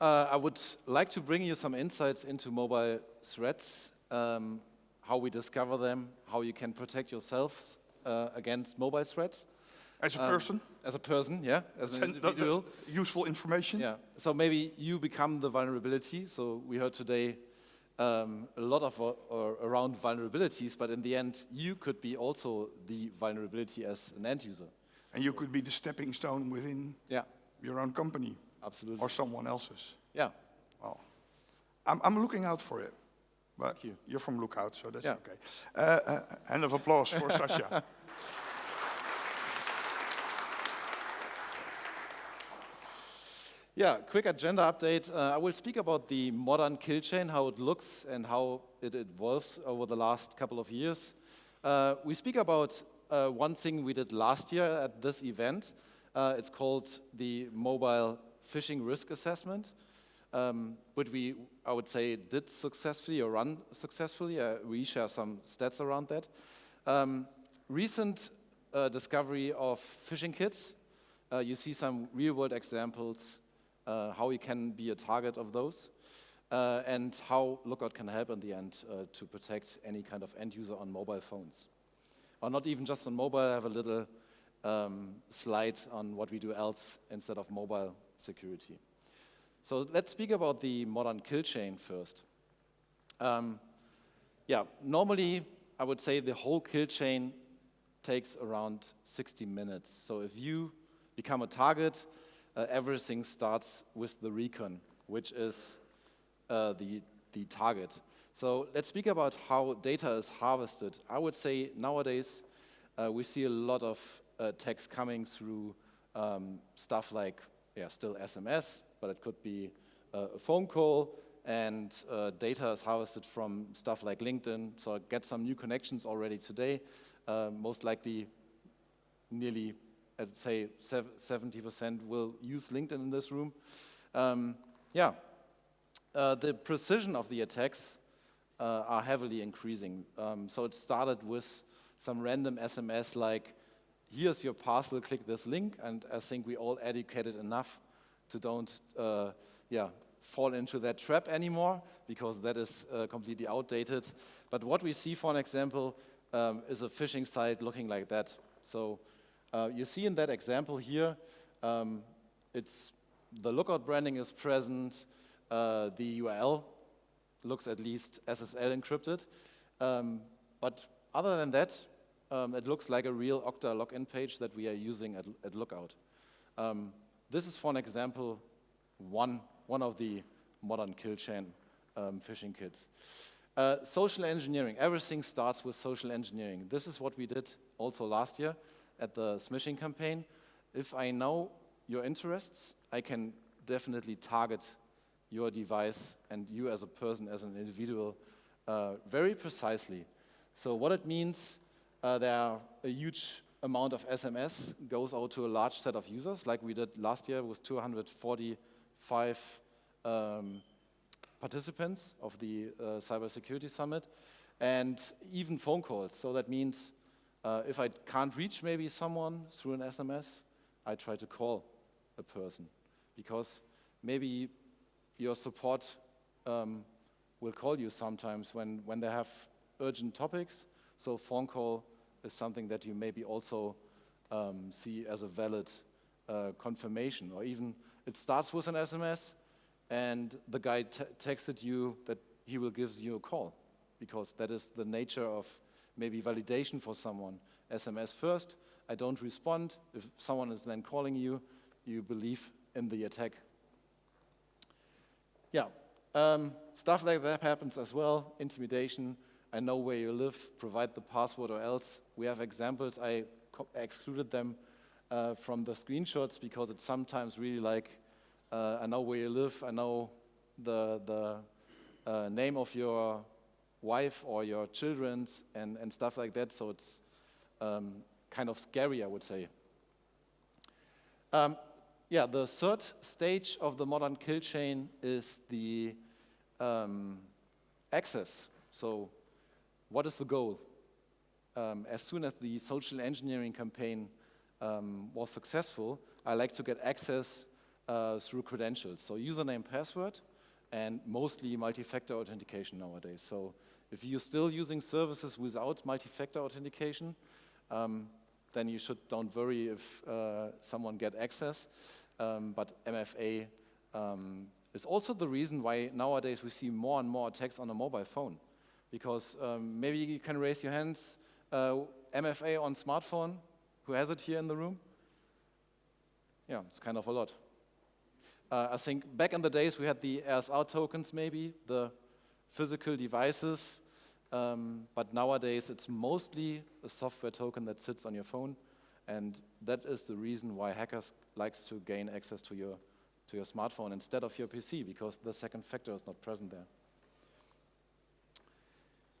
I would like to bring you some insights into mobile threats, how we discover them, how you can protect yourself against mobile threats. As a person? As a person, yeah, as an individual. That's useful information. Yeah, so maybe you become the vulnerability. So we heard today a lot of around vulnerabilities, but in the end, you could be also the vulnerability as an end user. And you could be the stepping stone within your own company. Absolutely. Or someone else's. Yeah. Well, I'm looking out for it. But Thank you. You're from Lookout, so that's okay. Hand of applause for Sascha. Yeah, quick agenda update. I will speak about the modern kill chain, how it looks and how it evolves over the last couple of years. We speak about one thing we did last year at this event. It's called the Mobile Phishing Risk Assessment, which we, I would say, did successfully or run successfully. We share some stats around that. Recent discovery of phishing kits. You see some real-world examples how you can be a target of those, and how Lookout can help in the end to protect any kind of end user on mobile phones. Or not even just on mobile, I have a little slide on what we do else instead of mobile security. So let's speak about the modern kill chain first. Normally I would say the whole kill chain takes around 60 minutes. So if you become a target, everything starts with the recon, which is the target. So let's speak about how data is harvested. I would say nowadays we see a lot of text coming through stuff like, still SMS, but it could be a phone call, and data is harvested from stuff like LinkedIn. So I get some new connections already today. Most likely, nearly, I'd say 70% will use LinkedIn in this room. The precision of the attacks are heavily increasing. So it started with some random SMS like, here's your parcel, click this link, and I think we all educated enough to don't fall into that trap anymore, because that is completely outdated. But what we see, for an example, is a phishing site looking like that. So you see in that example here, it's the Lookout branding is present, the URL looks at least SSL encrypted, but other than that, it looks like a real Okta login page that we are using at Lookout. This is, for an example, one of the modern kill chain phishing kits. Social engineering, everything starts with social engineering. This is what we did also last year at the smishing campaign. If I know your interests, I can definitely target your device and you as a person, as an individual, very precisely. So what it means, there are a huge amount of SMS goes out to a large set of users, like we did last year with 245 participants of the Cybersecurity Summit, and even phone calls. So that means if I can't reach maybe someone through an SMS, I try to call a person, because maybe your support will call you sometimes when they have urgent topics. So phone call is something that you maybe also see as a valid confirmation, or even it starts with an SMS and the guy texted you that he will give you a call, because that is the nature of maybe validation for someone. SMS first, I don't respond. If someone is then calling you, you believe in the attack. Stuff like that happens as well. Intimidation, I know where you live, provide the password or else. We have examples, I excluded them from the screenshots because it's sometimes really like, I know where you live, I know the name of your wife or your children's and stuff like that, so it's kind of scary, I would say. The third stage of the modern kill chain is the access. So what is the goal? As soon as the social engineering campaign was successful, I like to get access through credentials. So username, password, and mostly multi-factor authentication nowadays. So if you're still using services without multi-factor authentication, then you don't worry if someone get access. But MFA is also the reason why nowadays we see more and more attacks on a mobile phone. Because maybe you can raise your hands, MFA on smartphone, who has it here in the room? Yeah, it's kind of a lot. I think back in the days we had the RSR tokens maybe, the physical devices, but nowadays it's mostly a software token that sits on your phone, and that is the reason why hackers likes to gain access to your smartphone instead of your PC, because the second factor is not present there.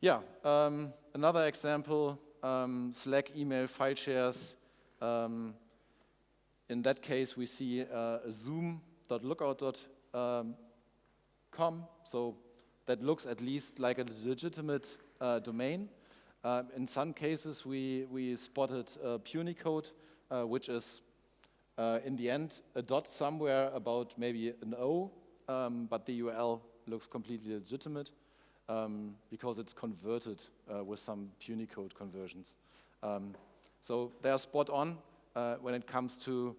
Yeah, another example, Slack, email, file shares. In that case, we see zoom.lookout.com, so that looks at least like a legitimate domain. In some cases, we spotted Punicode, which is in the end a dot somewhere about maybe an O, but the URL looks completely legitimate because it's converted with some Punicode conversions. So they are spot on when it comes to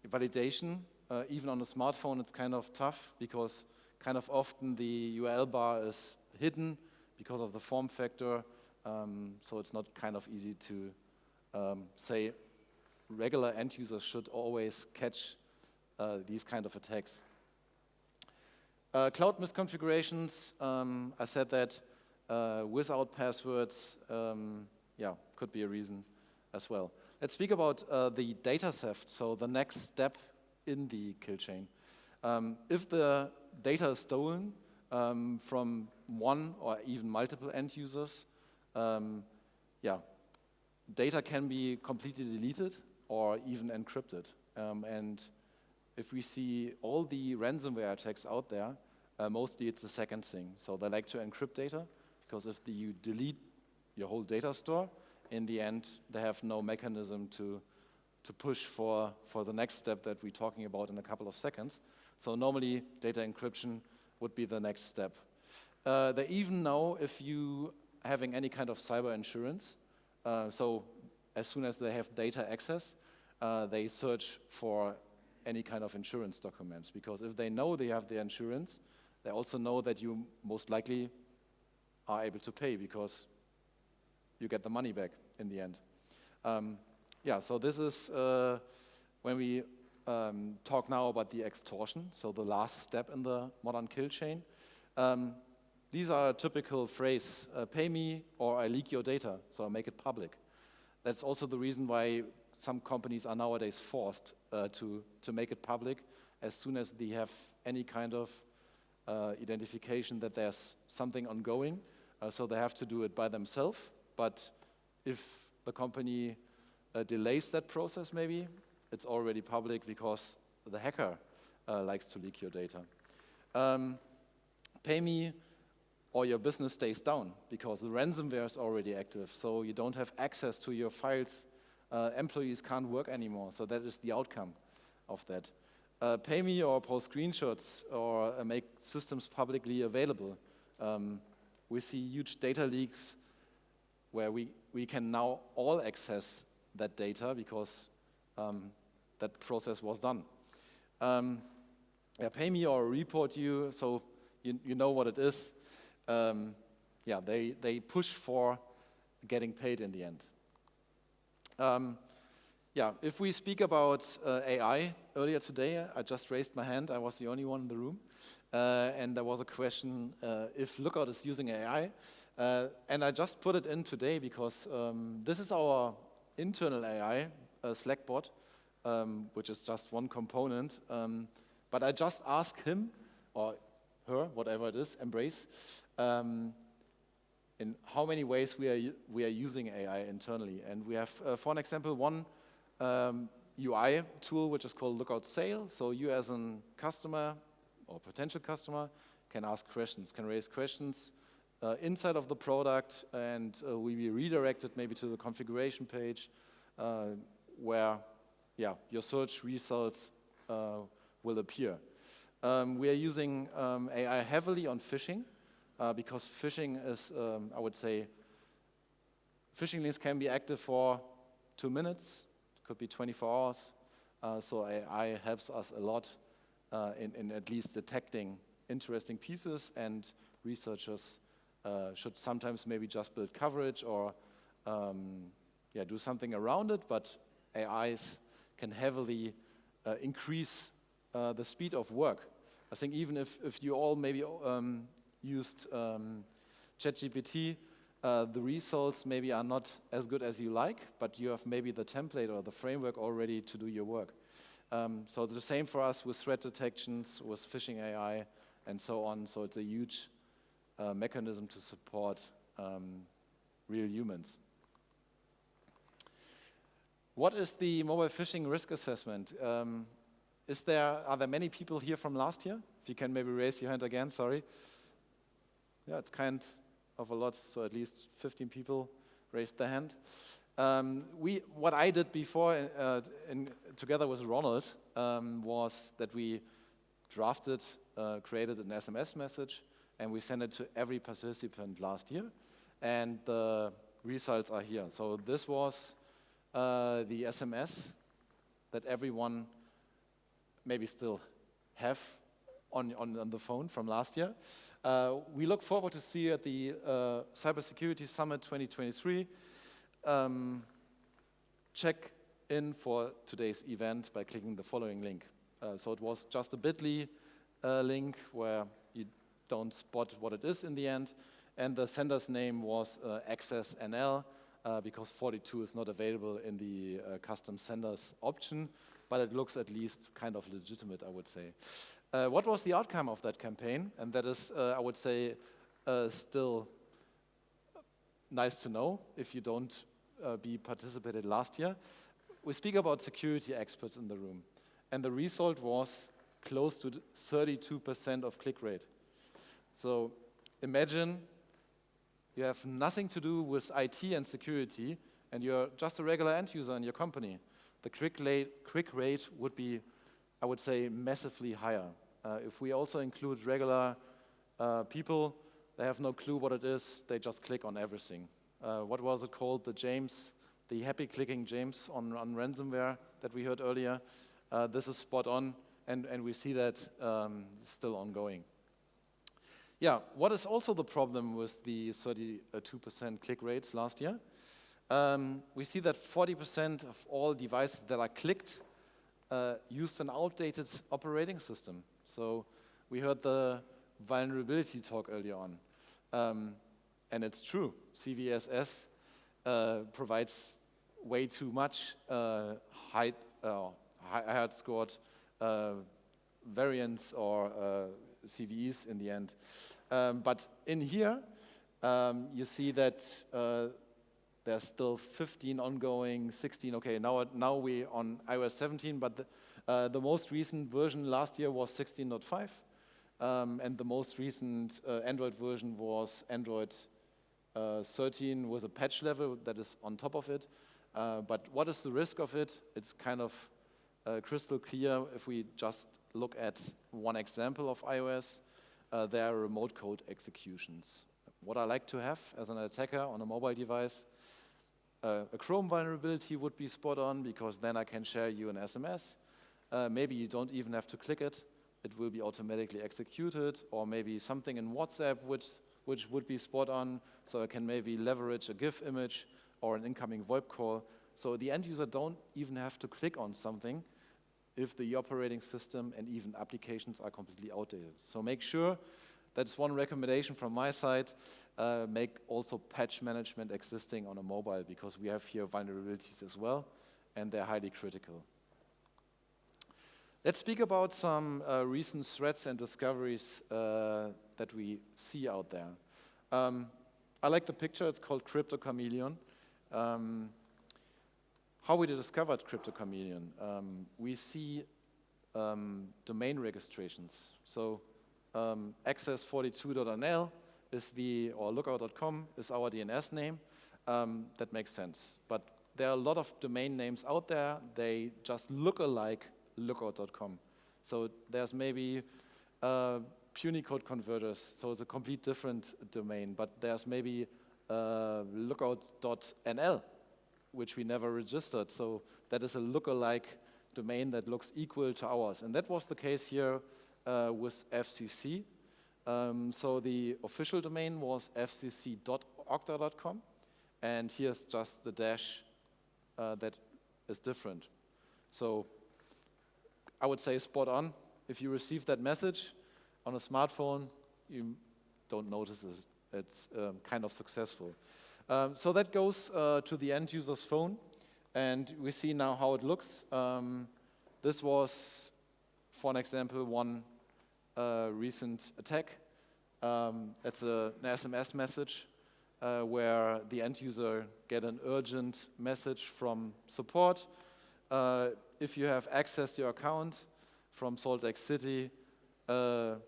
validation. Even on a smartphone, it's kind of tough because kind of often the URL bar is hidden because of the form factor. So it's not kind of easy to say regular end users should always catch these kind of attacks. Cloud misconfigurations, I said that without passwords, could be a reason as well. Let's speak about the data theft, so the next step in the kill chain. If the data is stolen from one or even multiple end users, data can be completely deleted or even encrypted. And if we see all the ransomware attacks out there, mostly it's the second thing. So they like to encrypt data, because if you delete your whole data store, in the end, they have no mechanism to push for the next step that we're talking about in a couple of seconds. So normally, data encryption would be the next step. They even know if you having any kind of cyber insurance. So as soon as they have data access, they search for any kind of insurance documents, because if they know they have the insurance, they also know that you most likely are able to pay, because you get the money back in the end. So this is when we talk now about the extortion, so the last step in the modern kill chain. These are a typical phrase, pay me or I leak your data, so I make it public. That's also the reason why some companies are nowadays forced to make it public as soon as they have any kind of identification that there's something ongoing. So they have to do it by themselves. But if the company delays that process, maybe it's already public because the hacker likes to leak your data. Pay me or your business stays down because the ransomware is already active. So you don't have access to your files. Employees can't work anymore. So that is the outcome of that. Pay me or post screenshots or make systems publicly available. We see huge data leaks where we can now all access that data because that process was done. Pay me or report you, so you know what it is. They push for getting paid in the end. If we speak about AI, earlier today I just raised my hand, I was the only one in the room, and there was a question if Lookout is using AI, and I just put it in today because this is our internal AI, Slack bot, which is just one component, but I just asked him, or her, whatever it is, Embrace, in how many ways we are using AI internally. And we have, for an example, one UI tool which is called Lookout Sale. So you as a customer or potential customer can ask questions, can raise questions inside of the product, and we be redirected maybe to the configuration page where your search results will appear. We are using AI heavily on phishing because phishing is, I would say, phishing links can be active for 2 minutes, could be 24 hours. So AI helps us a lot in at least detecting interesting pieces, and researchers should sometimes maybe just build coverage or do something around it, but AIs can heavily increase the speed of work. I think even if you all maybe used ChatGPT, the results maybe are not as good as you like, but you have maybe the template or the framework already to do your work. So it's the same for us with threat detections, with phishing AI, and so on. So it's a huge mechanism to support real humans. What is the mobile phishing risk assessment? Are there many people here from last year? If you can maybe raise your hand again, sorry. Yeah, it's kind of a lot, so at least 15 people raised their hand. What I did before, together with Ronald, was that we created an SMS message, and we sent it to every participant last year, and the results are here. So this was the SMS that everyone maybe still have on the phone from last year. We look forward to see you at the Cybersecurity Summit 2023. Check in for today's event by clicking the following link. So it was just a bit.ly link where you don't spot what it is in the end, and the sender's name was Access NL because 42 is not available in the custom senders option, but it looks at least kind of legitimate, I would say. What was the outcome of that campaign? And that is, I would say, still nice to know if you don't participated last year. We speak about security experts in the room, and the result was close to 32% of click rate. So imagine you have nothing to do with IT and security, and you're just a regular end user in your company. The click rate would be, I would say, massively higher. If we also include regular people, they have no clue what it is, they just click on everything. What was it called? The happy clicking James on ransomware that we heard earlier. This is spot on, and we see that still ongoing. Yeah, what is also the problem with the 32% click rates last year? We see that 40% of all devices that are clicked used an outdated operating system. So we heard the vulnerability talk earlier on. And it's true, CVSS provides way too much high scored variants or CVEs in the end. But in here, you see that there's still 15 ongoing, 16. Okay, now we're on iOS 17, but the most recent version last year was 16.5, and the most recent Android version was Android 13 with a patch level that is on top of it. But what is the risk of it? It's kind of crystal clear if we just look at one example of iOS. There are remote code executions. What I like to have as an attacker on a mobile device, a Chrome vulnerability would be spot on because then I can share you an SMS. Maybe you don't even have to click it. It will be automatically executed, or maybe something in WhatsApp which would be spot on, so I can maybe leverage a GIF image or an incoming VoIP call. So the end user don't even have to click on something if the operating system and even applications are completely outdated. So make sure, that's one recommendation from my side, make also patch management existing on a mobile, because we have here vulnerabilities as well, and they're highly critical. Let's speak about some recent threats and discoveries that we see out there. I like the picture, it's called Crypto Chameleon. How we discovered Crypto Chameleon? We see domain registrations. So access42.nl is or lookout.com is our DNS name. That makes sense. But there are a lot of domain names out there. They just look alike lookout.com. So there's maybe Punycode converters, so it's a complete different domain, but there's maybe lookout.nl, which we never registered. So that is a lookalike domain that looks equal to ours. And that was the case here with FCC. So the official domain was fcc.okta.com, and here's just the dash that is different. So I would say spot on. If you receive that message on a smartphone, you don't notice it. It's kind of successful. So that goes to the end user's phone, and we see now how it looks. This was, for an example, one recent attack. It's an SMS message where the end user get an urgent message from support. If you have access to your account from Salt Lake City to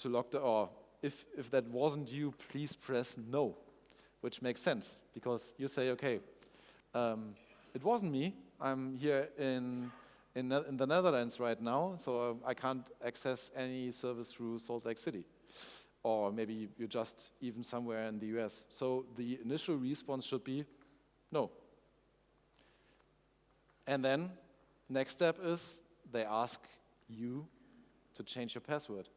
log the, or if that wasn't you, please press no, which makes sense because you say, okay, it wasn't me. I'm here in the Netherlands right now, so I can't access any service through Salt Lake City. Or maybe you're just even somewhere in the US. So the initial response should be no. And then next step is they ask you to change your password,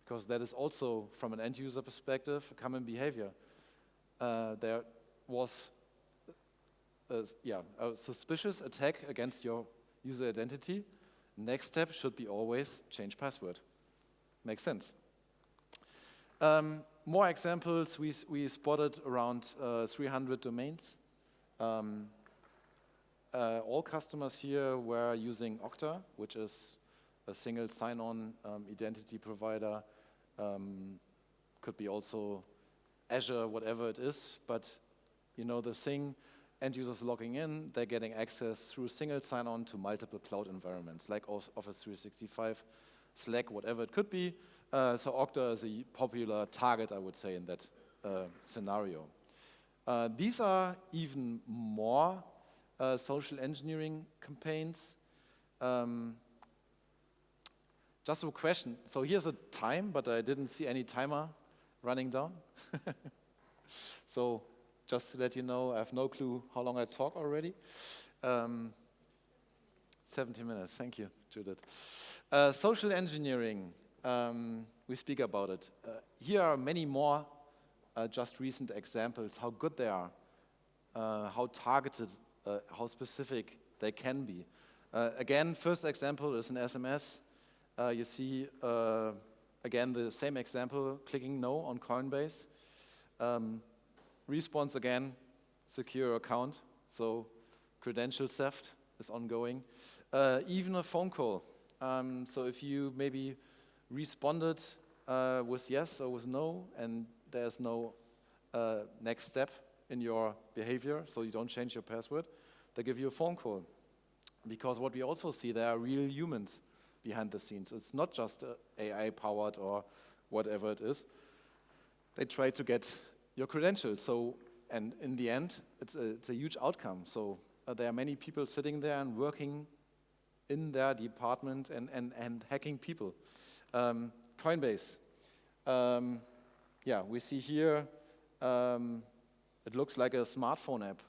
because that is also, from an end user perspective, a common behavior. There was a suspicious attack against your user identity. Next step should be always change password. Makes sense. More examples, we spotted around 300 domains. All customers here were using Okta, which is a single sign-on identity provider. Could be also Azure, whatever it is, but you know the thing, end users logging in, they're getting access through single sign-on to multiple cloud environments, like Office 365, Slack, whatever it could be. So Okta is a popular target, I would say, in that scenario. These are even more social engineering campaigns. Just a question. So here's a time, but I didn't see any timer running down. So just to let you know, I have no clue how long I talk already. 70 minutes, thank you, Judith. Social engineering, we speak about it. Here are many more just recent examples, how good they are, how targeted, how specific they can be. Again, first example is an SMS. You see, again, the same example, clicking no on Coinbase. Response again, secure account, so credential theft is ongoing. Even a phone call. So if you maybe responded with yes or with no, and there's no next step in your behavior, so you don't change your password, they give you a phone call. Because what we also see, there are real humans behind the scenes. It's not just AI-powered or whatever it is. They try to get your credentials. So, and in the end, it's a huge outcome. So there are many people sitting there and working in their department and hacking people. Coinbase. We see here, it looks like a smartphone app.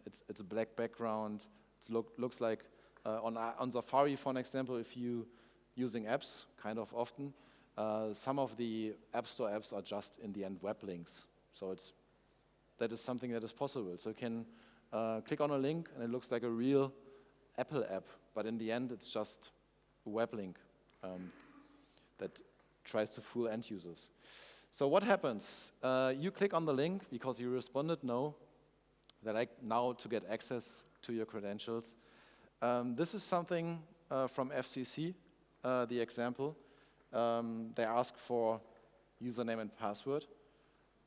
It's a black background. It looks like on Safari, for an example, if you using apps kind of often, some of the App Store apps are just in the end web links. So that is something that is possible. So you can click on a link and it looks like a real Apple app, but in the end it's just a web link that tries to fool end users. So what happens? You click on the link because you responded no, that I now to get access to your credentials. This is something from FCC, the example. They ask for username and password.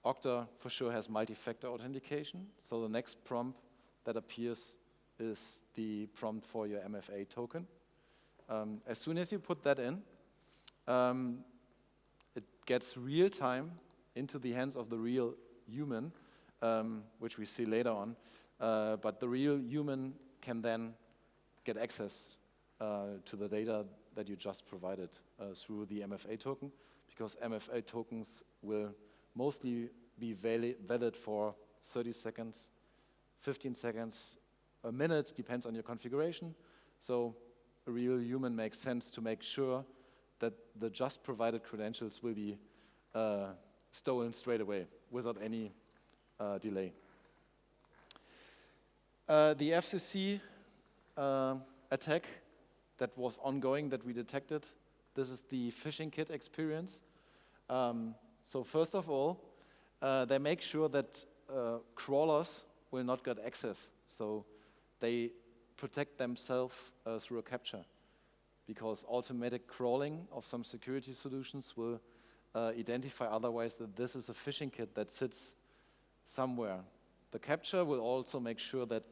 Okta for sure has multi-factor authentication, so the next prompt that appears is the prompt for your MFA token. As soon as you put that in, it gets real time into the hands of the real human, which we see later on. But the real human can then get access to the data that you just provided through the MFA token, because MFA tokens will mostly be valid for 30 seconds, 15 seconds, a minute, depends on your configuration. So a real human makes sense to make sure that the just provided credentials will be stolen straight away without any delay. The FCC attack that was ongoing that we detected, this is the phishing kit experience. So first of all, they make sure that crawlers will not get access. So they protect themselves through a captcha, because automatic crawling of some security solutions will identify otherwise that this is a phishing kit that sits somewhere. The captcha will also make sure that,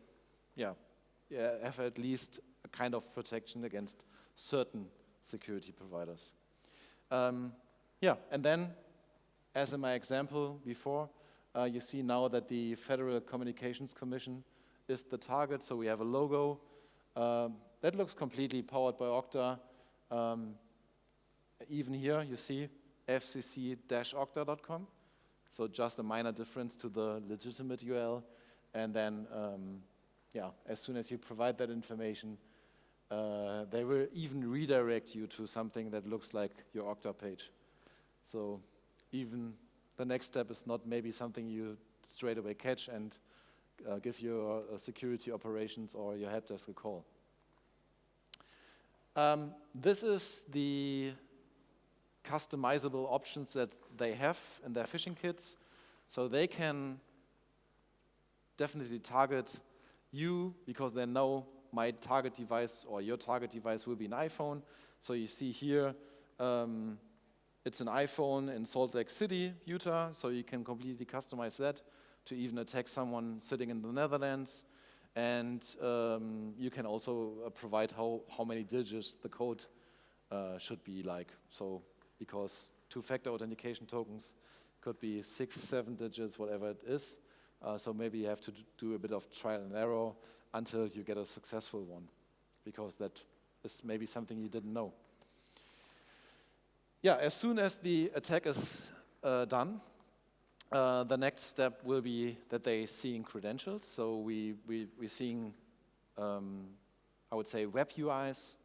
have at least a kind of protection against certain security providers. And then, as in my example before, you see now that the Federal Communications Commission is the target, so we have a logo. That looks completely powered by Okta. Even here, you see fcc-okta.com. So just a minor difference to the legitimate URL. And then, as soon as you provide that information, they will even redirect you to something that looks like your Okta page. So even the next step is not maybe something you straight away catch and give your security operations or your help desk a call. This is the customizable options that they have in their phishing kits. So they can definitely target you, because they know my target device or your target device will be an iPhone. So you see here, it's an iPhone in Salt Lake City, Utah, so you can completely customize that to even attack someone sitting in the Netherlands. And you can also provide how many digits the code should be like. So, because two-factor authentication tokens could be 6, 7 digits, whatever it is. So maybe you have to do a bit of trial and error until you get a successful one, because that is maybe something you didn't know. Yeah, as soon as the attack is done, the next step will be that they're seeing credentials. So we're seeing, I would say, web UIs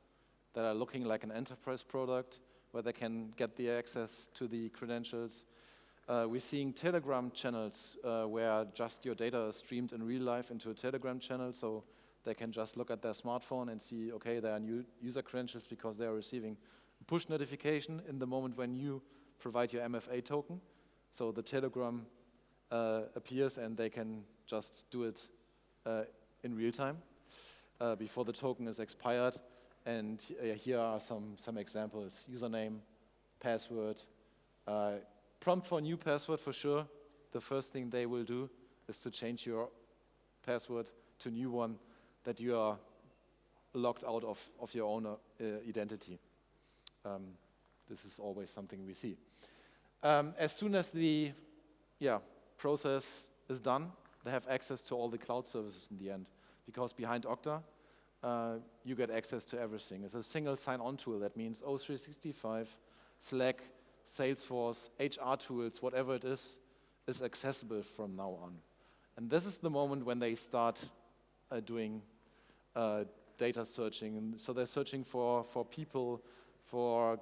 that are looking like an enterprise product, where they can get the access to the credentials. We're seeing Telegram channels where just your data is streamed in real life into a Telegram channel, so they can just look at their smartphone and see, okay, there are new user credentials because they are receiving a push notification in the moment when you provide your MFA token. So the Telegram appears and they can just do it in real time before the token is expired. And here are some examples: username, password, prompt for a new password for sure. The first thing they will do is to change your password to a new one that you are locked out of your own identity. This is always something we see. As soon as the process is done, they have access to all the cloud services in the end, because behind Okta, you get access to everything. It's a single sign-on tool. That means O365, Slack, Salesforce, HR tools, whatever it is accessible from now on. And this is the moment when they start doing data searching. And so they're searching for people, for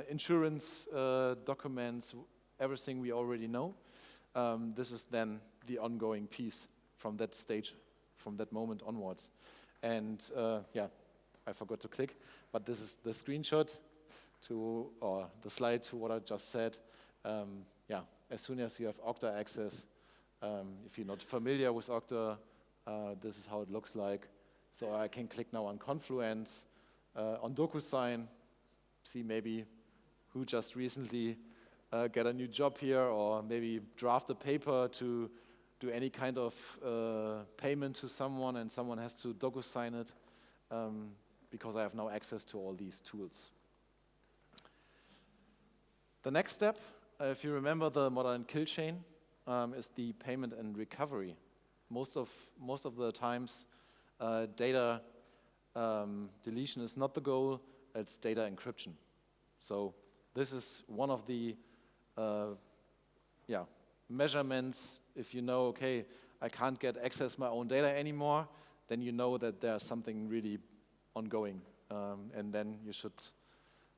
insurance documents, everything we already know. This is then the ongoing piece from that stage, from that moment onwards. And I forgot to click, but this is the screenshot or the slide to what I just said. As soon as you have Okta access, if you're not familiar with Okta, this is how it looks like. So I can click now on Confluence, on DocuSign, see maybe who just recently get a new job here, or maybe draft a paper to do any kind of payment to someone, and someone has to DocuSign it, because I have now access to all these tools. The next step, if you remember the modern kill chain, is the payment and recovery. Most of the times, data deletion is not the goal. it's data encryption. So this is one of the measurements. If you know, okay, I can't get access my own data anymore, then you know that there's something really ongoing. And then you should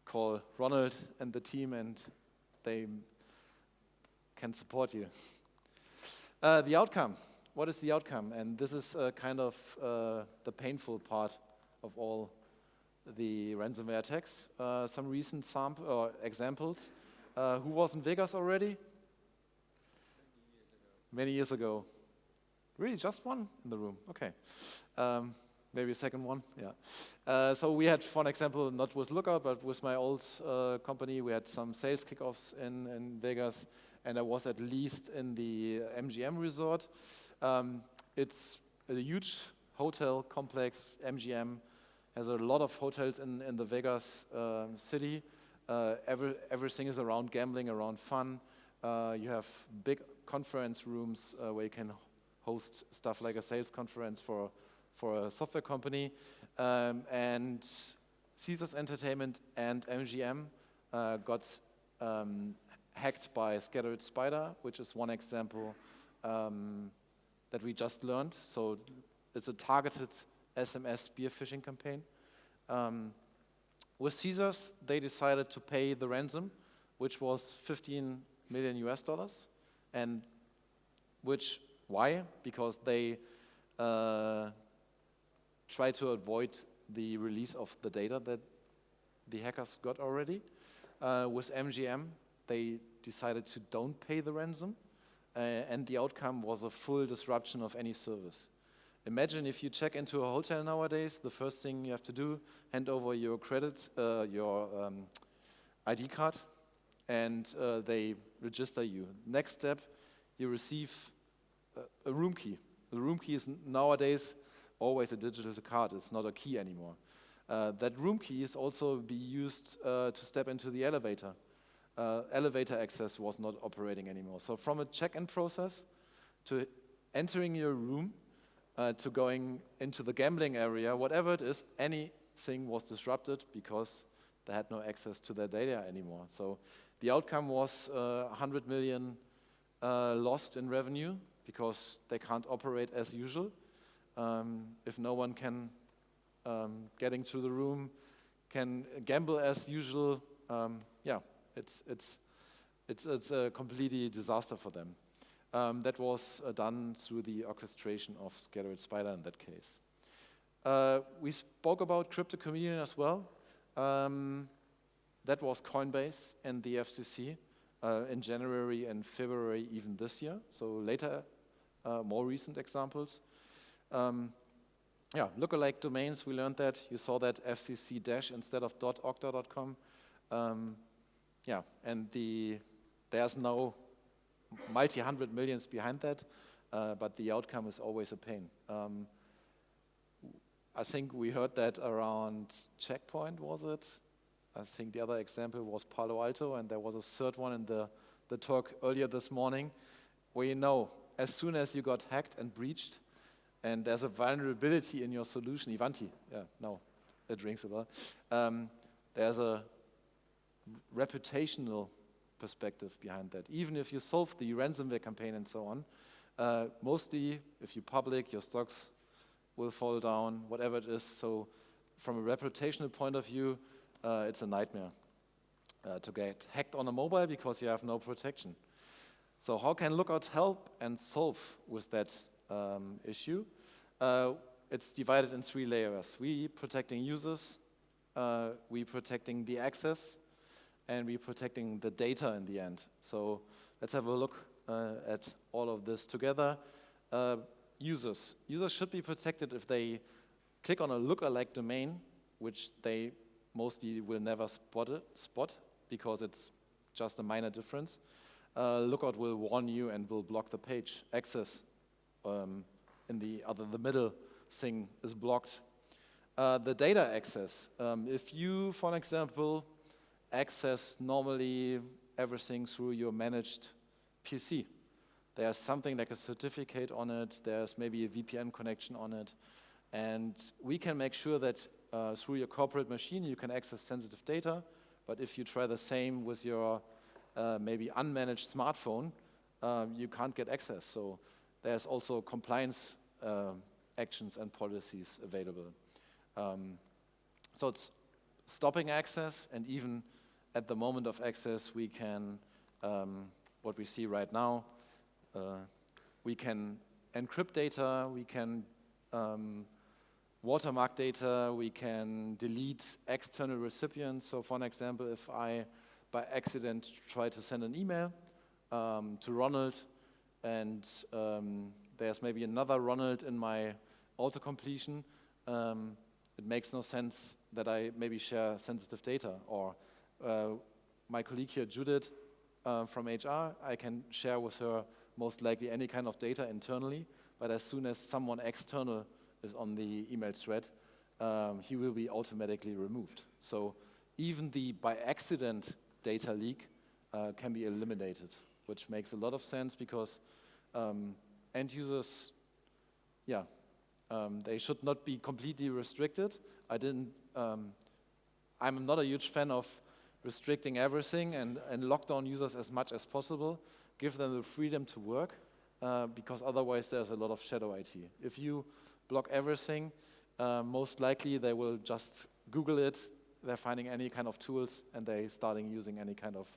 call Ronald and the team, and they can support you. The outcome. What is the outcome? And this is kind of the painful part of all the ransomware attacks. Some recent examples. Who was in Vegas already? Many years ago. Really, just one in the room? Okay. Maybe a second one, yeah. So we had, for an example, not with Lookout, but with my old company, we had some sales kickoffs in Vegas, and I was at least in the MGM resort. It's a huge hotel complex. MGM has a lot of hotels in the Vegas city. Everything is around gambling, around fun. You have big conference rooms where you can host stuff like a sales conference for a software company. And Caesars Entertainment and MGM got hacked by Scattered Spider, which is one example that we just learned. So it's a targeted SMS spear phishing campaign. With Caesars, they decided to pay the ransom, which was $15 million US, and why? Because they try to avoid the release of the data that the hackers got already. With MGM, they decided to don't pay the ransom, and the outcome was a full disruption of any service. Imagine if you check into a hotel nowadays, the first thing you have to do, hand over your your ID card, and they register you. Next step, you receive a room key. The room key is nowadays always a digital card. It's not a key anymore. That room key is also be used to step into the elevator. Elevator access was not operating anymore. So from a check-in process to entering your room to going into the gambling area, whatever it is, anything was disrupted because they had no access to their data anymore. So the outcome was 100 million lost in revenue because they can't operate as usual. If no one can get into the room, can gamble as usual, it's a completely disaster for them. That was done through the orchestration of Scattered Spider in that case. We spoke about Crypto Chameleon as well. That was Coinbase and the FCC in January and February even this year. So later, more recent examples. Lookalike domains, we learned that. You saw that FCC- instead of .okta.com. And there's no multi-hundred millions behind that, but the outcome is always a pain. I think we heard that around Checkpoint, was it? I think the other example was Palo Alto, and there was a third one in the talk earlier this morning, where you know, as soon as you got hacked and breached, and there's a vulnerability in your solution, Ivanti, it rings a bell, there's a reputational perspective behind that. Even if you solve the ransomware campaign and so on, mostly if you public, your stocks will fall down, whatever it is. So from a reputational point of view, it's a nightmare to get hacked on a mobile because you have no protection. So how can Lookout help and solve with that issue? It's divided in 3 layers. We protecting users, we protecting the access, and we protecting the data in the end. So let's have a look at all of this together. Users should be protected if they click on a lookalike domain, which they mostly will never spot because it's just a minor difference. Lookout will warn you and will block the page. Access in the middle thing is blocked. The data access. If you, for an example, access normally everything through your managed PC, there's something like a certificate on it, there's maybe a VPN connection on it, and we can make sure that through your corporate machine, you can access sensitive data. But if you try the same with your maybe unmanaged smartphone, you can't get access. So there's also compliance actions and policies available. So it's stopping access, and even at the moment of access, we can, what we see right now, we can encrypt data, we can watermark data, we can delete external recipients. So for an example, if I, by accident, try to send an email to Ronald, and there's maybe another Ronald in my auto-completion, it makes no sense that I maybe share sensitive data. Or my colleague here, Judith, from HR, I can share with her most likely any kind of data internally, but as soon as someone external is on the email thread, he will be automatically removed. So even the by accident data leak can be eliminated, which makes a lot of sense because end users, they should not be completely restricted. I'm not a huge fan of restricting everything and lock down users as much as possible. Give them the freedom to work, because otherwise there's a lot of shadow IT. If you block everything, most likely they will just Google it, they're finding any kind of tools, and they're starting using any kind of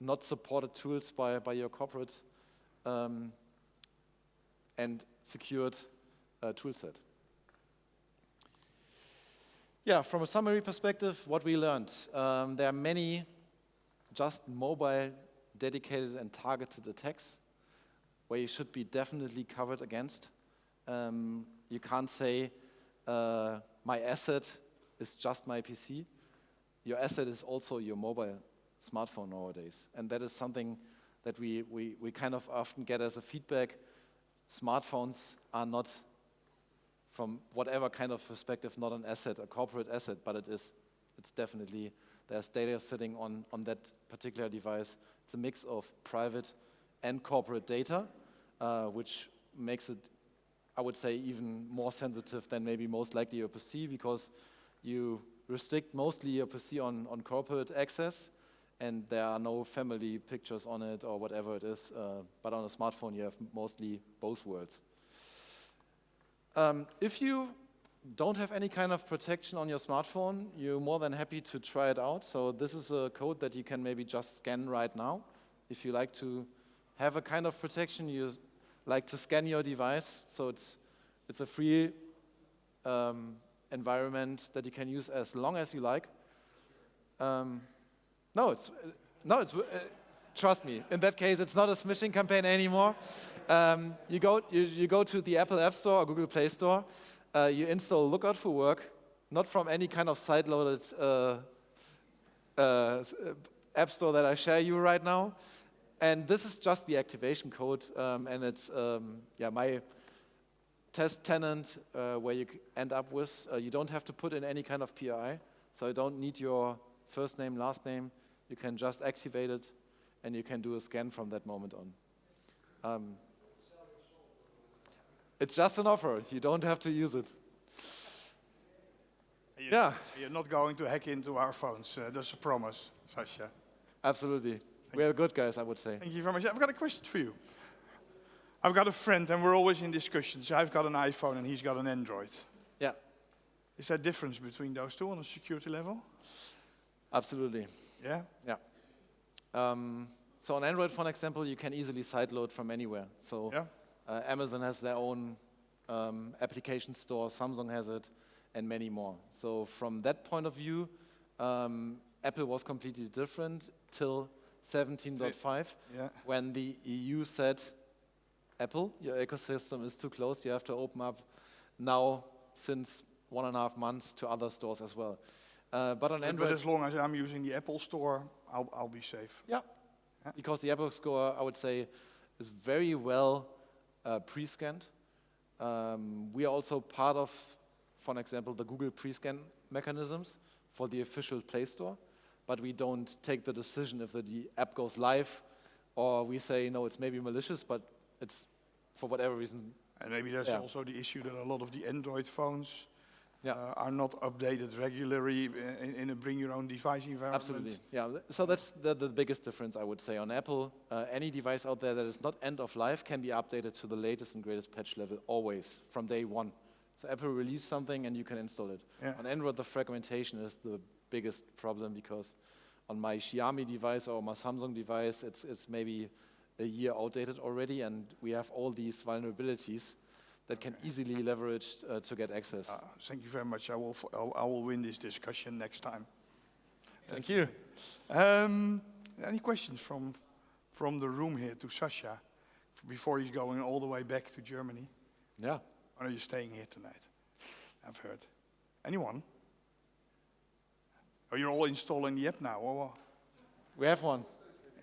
not supported tools by your corporate and secured tool set. Yeah, from a summary perspective, what we learned. There are many just mobile dedicated and targeted attacks where you should be definitely covered against. You can't say, my asset is just my PC. Your asset is also your mobile smartphone nowadays. And that is something that we kind of often get as a feedback. Smartphones are not, from whatever kind of perspective, not an asset, a corporate asset, but it is. It's definitely, there's data sitting on that particular device. It's a mix of private and corporate data, which makes it, I would say, even more sensitive than maybe most likely your PC, because you restrict mostly your PC on corporate access, and there are no family pictures on it or whatever it is, but on a smartphone you have mostly both worlds. If you don't have any kind of protection on your smartphone, you're more than happy to try it out. So this is a code that you can maybe just scan right now. If you like to have a kind of protection, you like to scan your device. So it's a free environment that you can use as long as you like. Trust me. In that case, it's not a smishing campaign anymore. You go to the Apple App Store or Google Play Store. You install Lookout for Work, not from any kind of side-loaded app store that I share you right now. And this is just the activation code, and it's my test tenant where you end up with. You don't have to put in any kind of PII, so you don't need your first name, last name. You can just activate it, and you can do a scan from that moment on. It's just an offer. You don't have to use it. You're not going to hack into our phones. That's a promise, Sascha. Absolutely. We are good guys, I would say. Thank you very much. I've got a question for you. I've got a friend, and we're always in discussions. I've got an iPhone, and he's got an Android. Yeah. Is there a difference between those two on a security level? Absolutely. Yeah? Yeah. So on Android, for example, you can easily sideload from anywhere. So Amazon has their own application store, Samsung has it, and many more. So from that point of view, Apple was completely different till 17.5, when the EU said, Apple, your ecosystem is too closed, you have to open up now since 1.5 months to other stores as well. But on Android, but as long as I'm using the Apple Store, I'll be safe. Yeah, because the Apple Store, I would say, is very well pre-scanned. We are also part of, for example, the Google pre-scan mechanisms for the official Play Store, but we don't take the decision if the app goes live, or we say, no, it's maybe malicious, but it's for whatever reason. And maybe there's also the issue that a lot of the Android phones are not updated regularly in a bring your own device environment. Absolutely, yeah. So that's the biggest difference, I would say. On Apple, any device out there that is not end of life can be updated to the latest and greatest patch level always, from day one. So Apple released something and you can install it. Yeah. On Android, the fragmentation is the biggest problem, because on my Xiaomi device or my Samsung device, it's maybe a year outdated already, and we have all these vulnerabilities that can easily leverage to get access. Thank you very much. I will win this discussion next time. Thank you. Any questions from the room here to Sascha before he's going all the way back to Germany? Yeah. Or are you staying here tonight? I've heard. Anyone? Oh, you're all installing the app now. Or? We have one.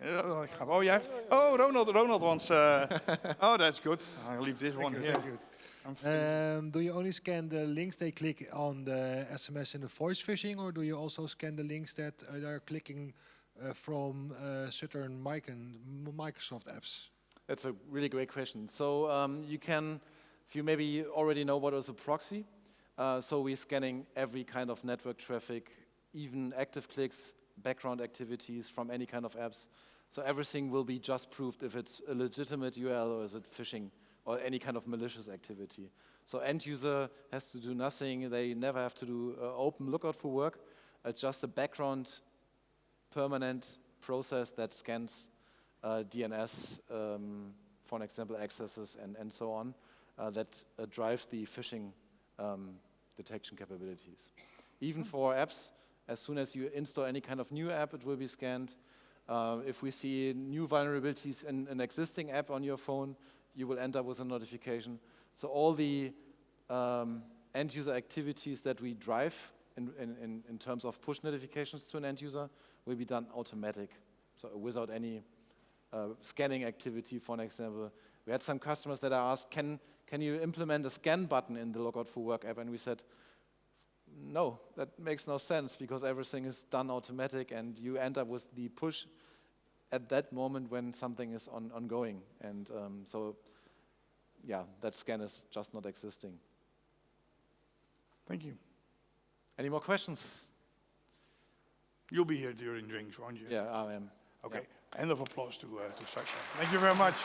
Oh, yeah. Oh, Ronald wants. Oh, that's good. I'll leave this one here. Do you only scan the links they click on the SMS and the voice phishing, or do you also scan the links that they are clicking from certain Microsoft apps? That's a really great question. So you can, if you maybe already know what is a proxy, so we're scanning every kind of network traffic, even active clicks, background activities from any kind of apps. So everything will be just proved if it's a legitimate URL or is it phishing or any kind of malicious activity. So end user has to do nothing. They never have to do open lookout for work. It's just a background permanent process that scans DNS, for example, accesses and so on, that drives the phishing detection capabilities. Even for apps, as soon as you install any kind of new app, it will be scanned. If we see new vulnerabilities in an existing app on your phone, you will end up with a notification. So all the end user activities that we drive in terms of push notifications to an end user will be done automatic, so without any scanning activity, for example. We had some customers that asked, can you implement a scan button in the Logout for Work app? And we said, no, that makes no sense, because everything is done automatic and you end up with the push at that moment when something is ongoing. And so, yeah, that scan is just not existing. Thank you. Any more questions? You'll be here during drinks, won't you? Yeah, I am. Okay. Yeah. End of applause to Sascha. Thank you very much.